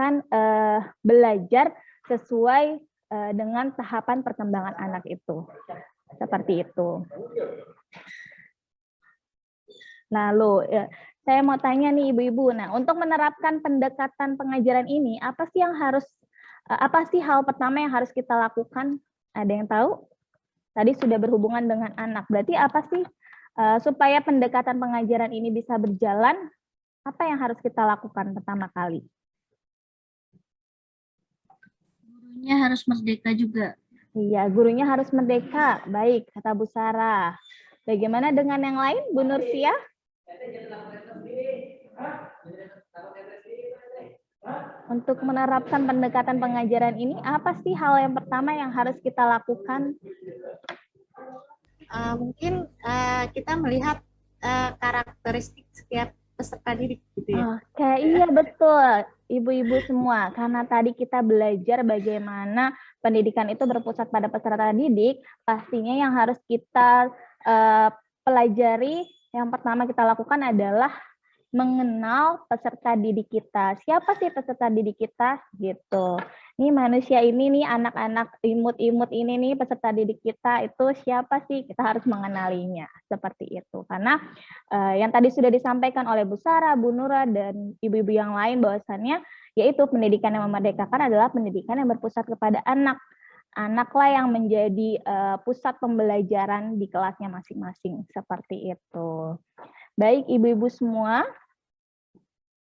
akan belajar sesuai dengan tahapan perkembangan anak itu. Seperti itu. Lalu, saya mau tanya nih Ibu-Ibu, nah untuk menerapkan pendekatan pengajaran ini, apa sih hal pertama yang harus kita lakukan? Ada yang tahu? Tadi sudah berhubungan dengan anak, berarti apa sih supaya pendekatan pengajaran ini bisa berjalan, apa yang harus kita lakukan pertama kali? Gurunya harus merdeka juga. Iya, gurunya harus merdeka. Baik, kata Bu Sarah. Bagaimana dengan yang lain, Bu Nursia? Untuk menerapkan pendekatan pengajaran ini, apa sih hal yang pertama yang harus kita lakukan? Mungkin kita melihat karakteristik setiap peserta didik gitu ya. Oke, iya betul. Ibu-ibu semua, karena tadi kita belajar bagaimana pendidikan itu berpusat pada peserta didik, pastinya yang harus kita pelajari, yang pertama kita lakukan adalah mengenal peserta didik kita. Siapa sih peserta didik kita? Gitu. Nih manusia ini nih, anak-anak imut-imut ini nih, peserta didik kita itu siapa sih? Kita harus mengenalinya. Seperti itu. Karena yang tadi sudah disampaikan oleh Bu Sarah, Bu Nura, dan ibu-ibu yang lain bahwasannya, yaitu pendidikan yang memerdekakan adalah pendidikan yang berpusat kepada anak. Anaklah yang menjadi pusat pembelajaran di kelasnya masing-masing. Seperti itu. Baik, ibu-ibu semua,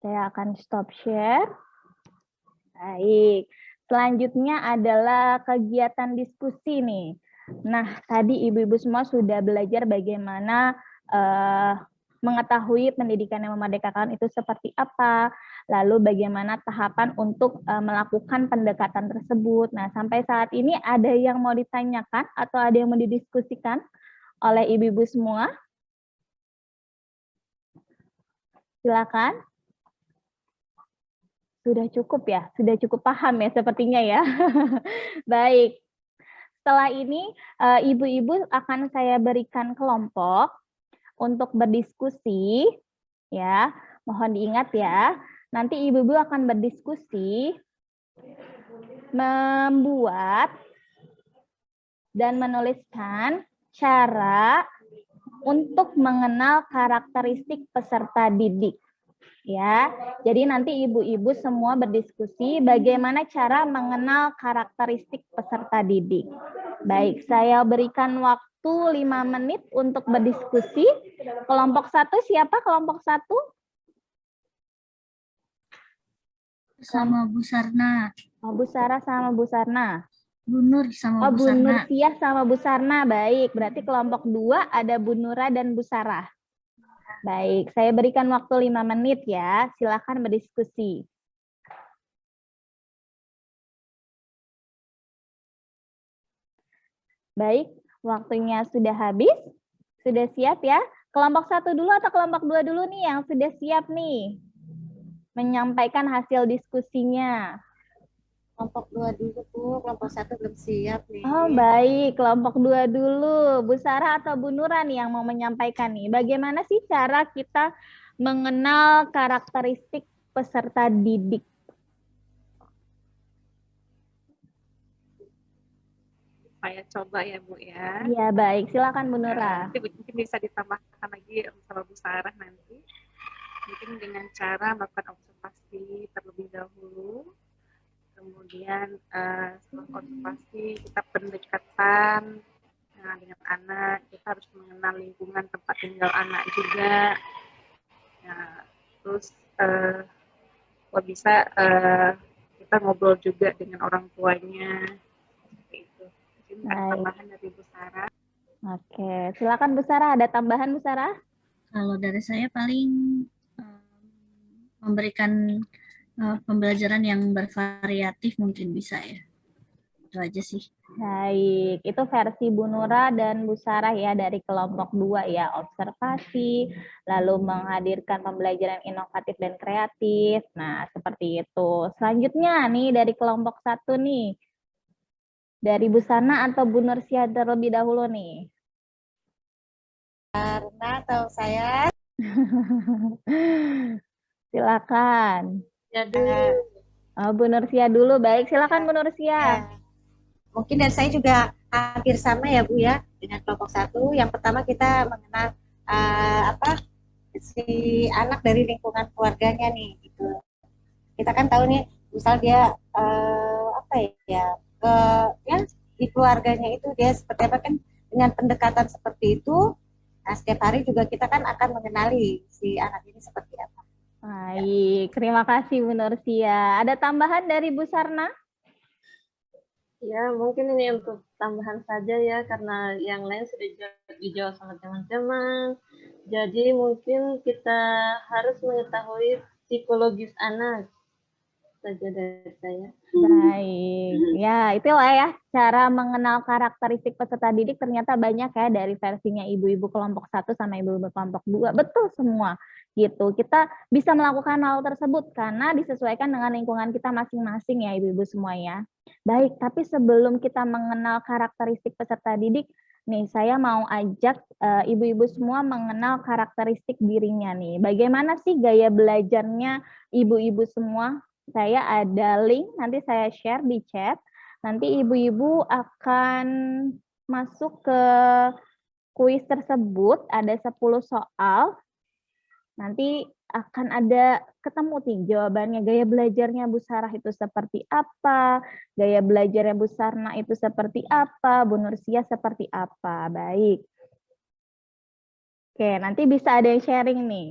saya akan stop share. Baik, selanjutnya adalah kegiatan diskusi nih. Nah, tadi ibu-ibu semua sudah belajar bagaimana mengetahui pendidikan yang memerdekakan itu seperti apa, lalu bagaimana tahapan untuk melakukan pendekatan tersebut. Nah, sampai saat ini ada yang mau ditanyakan atau ada yang mau didiskusikan oleh ibu-ibu semua? Silakan. Sudah cukup ya? Sudah cukup paham ya sepertinya ya? Baik. Setelah ini, ibu-ibu akan saya berikan kelompok untuk berdiskusi. Ya, mohon diingat ya. Nanti ibu-ibu akan berdiskusi, membuat dan menuliskan cara untuk mengenal karakteristik peserta didik. Ya, jadi nanti ibu-ibu semua berdiskusi bagaimana cara mengenal karakteristik peserta didik. Baik, saya berikan waktu 5 menit untuk berdiskusi. Kelompok 1 siapa kelompok 1? Sama Bu Sarna. Oh, Bu Sarah sama Bu Sarna. Bu Nur sama Bu Bu Sarna. Nursiah sama Bu Sarna. Baik, berarti kelompok 2 ada Bu Nura dan Bu Sarah. Baik, saya berikan waktu 5 menit ya. Silakan berdiskusi. Baik, waktunya sudah habis. Sudah siap ya? Kelompok 1 dulu atau kelompok 2 dulu nih yang sudah siap nih menyampaikan hasil diskusinya? Kelompok 2 dulu, Bu. Kelompok 1 belum siap nih. Oh, baik. Kelompok 2 dulu. Bu Sarah atau Bu Nura nih yang mau menyampaikan nih. Bagaimana sih cara kita mengenal karakteristik peserta didik? Saya coba ya, Bu ya. Iya, baik. Silakan Bu Nura. Nanti mungkin bisa ditambahkan lagi sama Bu Sarah nanti. Mungkin dengan cara melakukan observasi terlebih dahulu. Kemudian setelah observasi kita pendekatan dengan anak, kita harus mengenal lingkungan tempat tinggal anak juga. Nah, terus kalau bisa kita ngobrol juga dengan orang tuanya. Seperti itu. Mungkin ada tambahan dari Bu Sarah. Oke, silakan Bu Sarah. Ada tambahan Bu Sarah? Kalau dari saya paling memberikan pembelajaran yang bervariatif mungkin bisa ya. Itu aja sih. Baik, itu versi Bu Nura dan Bu Sarah ya dari kelompok 2 ya, observasi, lalu menghadirkan pembelajaran inovatif dan kreatif. Nah, seperti itu. Selanjutnya nih dari kelompok 1 nih, dari Bu Sana atau Bu Nursia terlebih dahulu nih? Karena atau saya? Silakan. Jadi Bu Nursia dulu. Baik, silakan Ya, Bu Nursia. ya. Mungkin dan saya juga hampir sama ya Bu ya dengan kelompok satu. Yang pertama kita mengenal apa si anak dari lingkungan keluarganya nih gitu. Kita kan tahu nih, misal dia apa ya ke ya di keluarganya itu dia seperti apa kan dengan pendekatan seperti itu. Nah, setiap hari juga kita kan akan mengenali si anak ini seperti apa. Baik, terima kasih Bu Nursia. Ada tambahan dari Bu Sarna? Ya, mungkin ini untuk tambahan saja ya, karena yang lain sudah dijawab sama teman-teman. Jadi mungkin kita harus mengetahui psikologis anak saja dari saya. Baik, ya itulah ya cara mengenal karakteristik peserta didik ternyata banyak ya dari versinya ibu-ibu kelompok 1 sama ibu-ibu kelompok 2. Betul semua gitu. Kita bisa melakukan hal tersebut karena disesuaikan dengan lingkungan kita masing-masing ya ibu-ibu semua ya. Baik, tapi sebelum kita mengenal karakteristik peserta didik, nih saya mau ajak ibu-ibu semua mengenal karakteristik dirinya nih. Bagaimana sih gaya belajarnya ibu-ibu semua? Saya ada link, nanti saya share di chat. Nanti ibu-ibu akan masuk ke kuis tersebut, ada 10 soal. Nanti akan ada ketemu nih jawabannya, gaya belajarnya Bu Sarah itu seperti apa, gaya belajarnya Bu Sarna itu seperti apa, Bu Nursia seperti apa. Baik. Oke, nanti bisa ada yang sharing nih.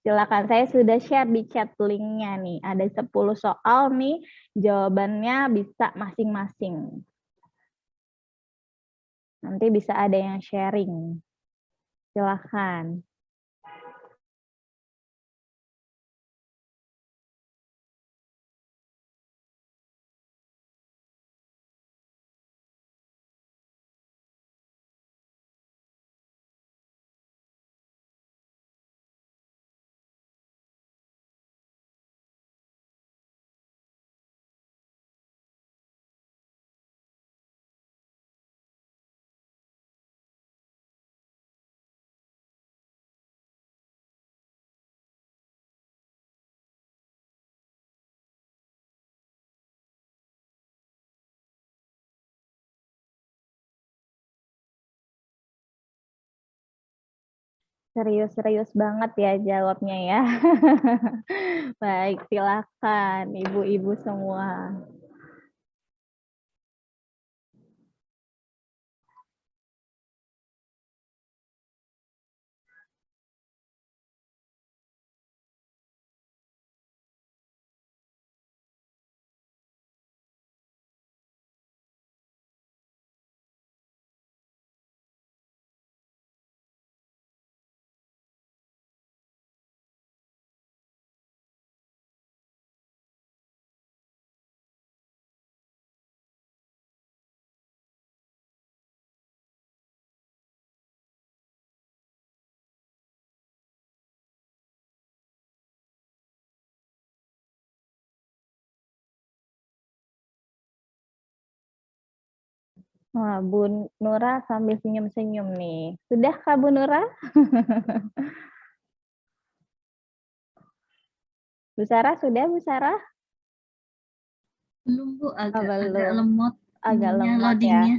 Silakan, saya sudah share di chat linknya nih. Ada 10 soal nih, jawabannya bisa masing-masing. Nanti bisa ada yang sharing. Silakan. Serius-serius banget ya jawabnya ya. Baik, silakan ibu-ibu semua. Wah, Bu Nura sambil senyum-senyum nih. Sudahkah Bu Nura? Bu Sarah, sudah Bu Sarah? Belum Bu, agak belum. lemot Agak ininya, lemot ya. loadingnya.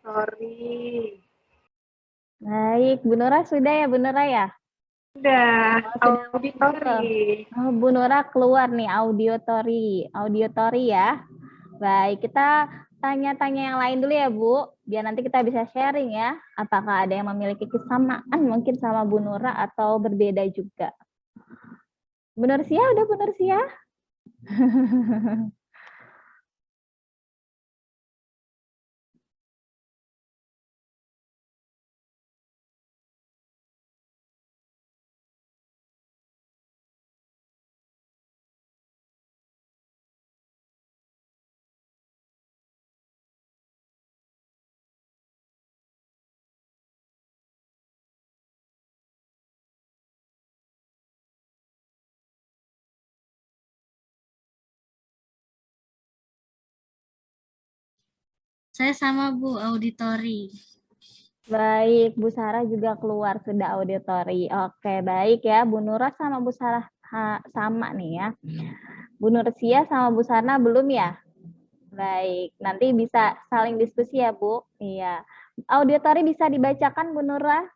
Sorry. Baik, Bu Nura sudah ya Bu Nura ya? Sudah, sudah auditori. Oh, Bu Nura keluar nih auditori ya. Baik, kita tanya-tanya yang lain dulu ya Bu, biar nanti kita bisa sharing ya. Apakah ada yang memiliki kesamaan mungkin sama Bu Nura atau berbeda juga? Bu Nursia, udah Bu Nursia? Saya sama Bu, auditori. Baik, Bu Sarah juga keluar sudah auditori. Oke, baik ya. Bu Nura sama Bu Sarah sama nih ya. Bu Nursia sama Bu Sarna belum ya? Baik, nanti bisa saling diskusi ya Bu. Iya. Auditori bisa dibacakan Bu Nura?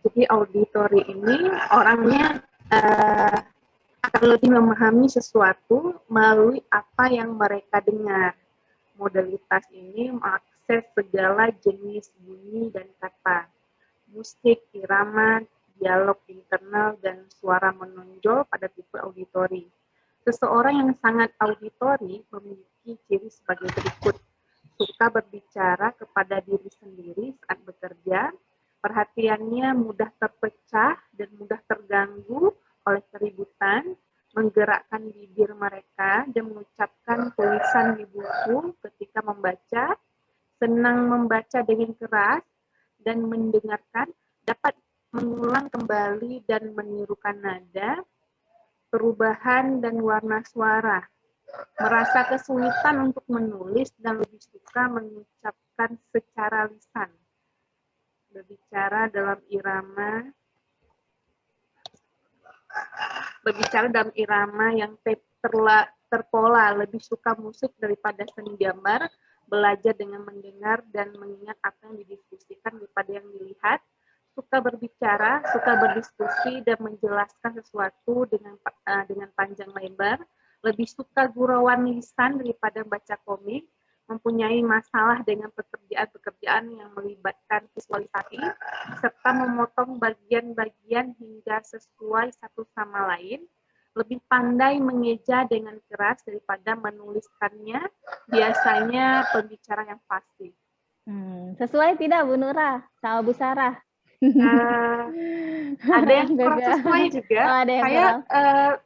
Jadi auditori ini orangnya akan lebih memahami sesuatu melalui apa yang mereka dengar. Modalitas ini mengakses segala jenis bunyi dan kata, musik, irama, dialog internal, dan suara menonjol pada tipe auditori. Seseorang yang sangat auditori memiliki ciri sebagai berikut. Suka berbicara kepada diri sendiri saat bekerja, perhatiannya mudah terpecah dan mudah terganggu oleh keributan, menggerakkan bibir mereka dan mengucapkan tulisan di buku ketika membaca, senang membaca dengan keras dan mendengarkan, dapat mengulang kembali dan menirukan nada, perubahan dan warna suara, merasa kesulitan untuk menulis dan lebih suka mengucapkan secara lisan, berbicara dalam irama yang terpola, lebih suka musik daripada seni gambar, belajar dengan mendengar dan mengingat apa yang didiskusikan daripada yang dilihat, suka berbicara, suka berdiskusi dan menjelaskan sesuatu dengan panjang lebar, lebih suka gurauan lisan daripada baca komik, mempunyai masalah dengan pekerjaan-pekerjaan yang melibatkan visualisasi, serta memotong bagian-bagian hingga sesuai satu sama lain, lebih pandai mengeja dengan keras daripada menuliskannya, biasanya pembicara yang fasih. Sesuai tidak Bu Nura sama Bu Sarah? Ada yang kurang sesuai juga. Saya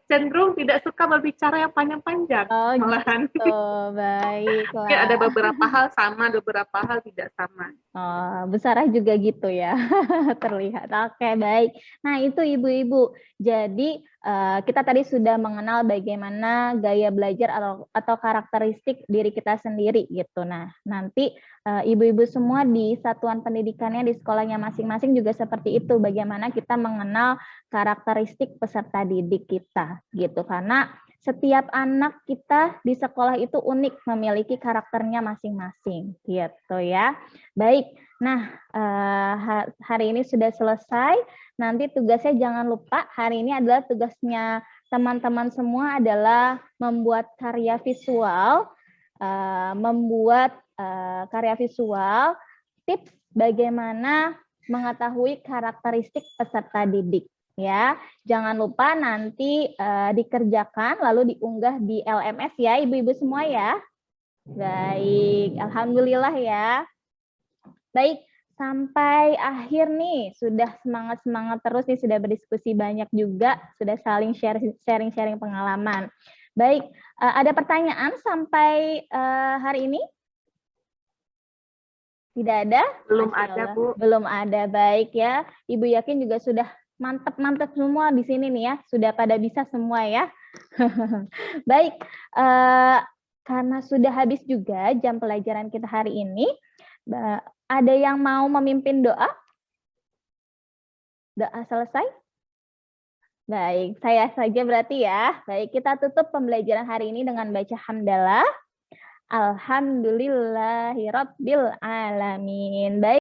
cenderung tidak suka berbicara yang panjang-panjang, malahan. Baik. Mungkin ada beberapa hal sama, beberapa hal tidak sama. Bu Sarah juga gitu ya, terlihat. Oke, baik. Nah, itu ibu-ibu. Jadi kita tadi sudah mengenal bagaimana gaya belajar atau karakteristik diri kita sendiri gitu. Nah, nanti ibu-ibu semua di satuan pendidikannya di sekolahnya masing-masing juga seperti itu. Bagaimana kita mengenal karakteristik peserta didik kita gitu. Karena setiap anak kita di sekolah itu unik, memiliki karakternya masing-masing gitu ya. Baik. Nah, hari ini sudah selesai. Nanti tugasnya jangan lupa, hari ini adalah tugasnya teman-teman semua adalah membuat karya visual, tips bagaimana mengetahui karakteristik peserta didik. Ya, jangan lupa nanti dikerjakan lalu diunggah di LMS ya, ibu-ibu semua ya. Baik, alhamdulillah ya. Baik, sampai akhir nih, sudah semangat-semangat terus nih, sudah berdiskusi banyak juga, sudah saling sharing-sharing pengalaman. Baik, ada pertanyaan sampai hari ini? Tidak ada? Belum ada, Bu. Belum ada, baik ya. Ibu yakin juga sudah mantap-mantap semua di sini nih ya, sudah pada bisa semua ya. Baik, karena sudah habis juga jam pelajaran kita hari ini, ada yang mau memimpin doa? Doa selesai? Baik, saya saja berarti ya. Baik, kita tutup pembelajaran hari ini dengan baca hamdalah. Alhamdulillahirabbil alamin. Baik.